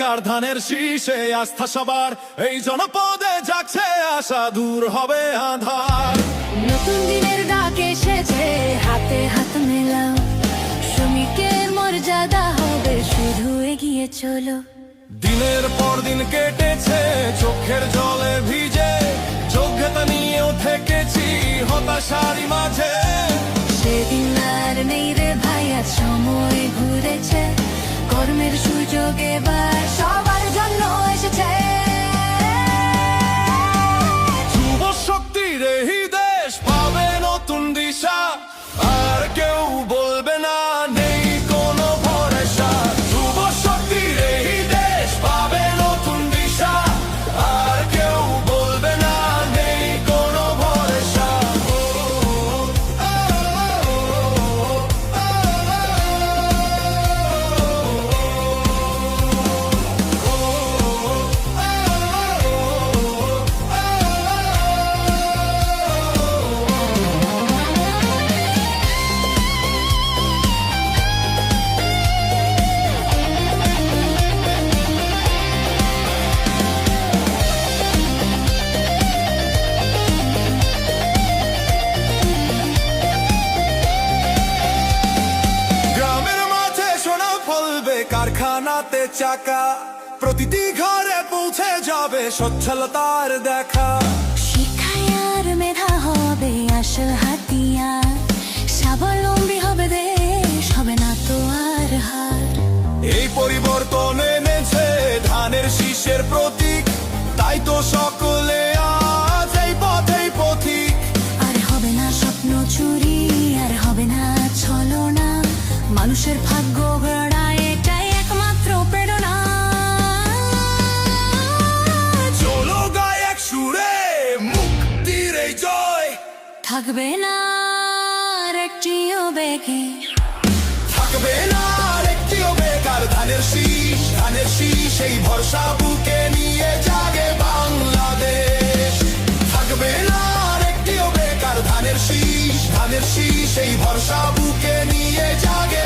বেকার ধানের শীষে আস্থা সবার, এই জনপদে জাগছে আশা, দূর হবে আঁধার। নতুন দিনের ডাক এসেছে, হাতে হাত মেলাও, শ্রমিকের মর্যাদা হবে, শুধু এগিয়ে চলো। দিনের পর দিন কেটেছে চোখের জলে ভিজে, যোগ্যতা নিয়েও থেকেছি হতাশারি মাঝে। সেদিন আর নেই রে ভাই, আজ সময় ঘুরেছে, কর্মের সুযোগ এবার সবার জন্য এসেছে। যুব শক্তির এই দেশ পাবে নতুন দিশা, আর কেউ বলবে না নেই কোনো ভরসা। যুব শক্তির এই দেশ পাবে নতুন দিশা, আর কেউ বলবে না নেই কোনো ভরসা। কারখানাতে চাকা, প্রতিটি ঘরে পৌঁছে যাবে সচ্ছলতার দেখা। শিক্ষায় আর মেধা হবে আসল হাতিয়ার, স্বাবলম্বী হবে দেশ, হবে না তো আর হার। এই পরিবর্তন এনেছে ধানের শীষের প্রতীক, তাই তো সকলে আজ এই পথেই পথিক। আর হবে না স্বপ্ন চুরি, আর হবে না ছলনা, মানুষের ভাগ্য গড়ায় এটাই একমাত্র প্রেরণা। চলো গায় এক সুরে মুক্তির এই জয়, থাকবে না আর একটিও বেগে, থাকবে না আর একটিও বেকার। ধানের শীষ এই ভরসা বুকে নিয়ে জাগে বাংলাদেশ। থাকবে না আর একটিও বেকার। ধানের শীষ এই ভরসা বুকে নিয়ে জাগে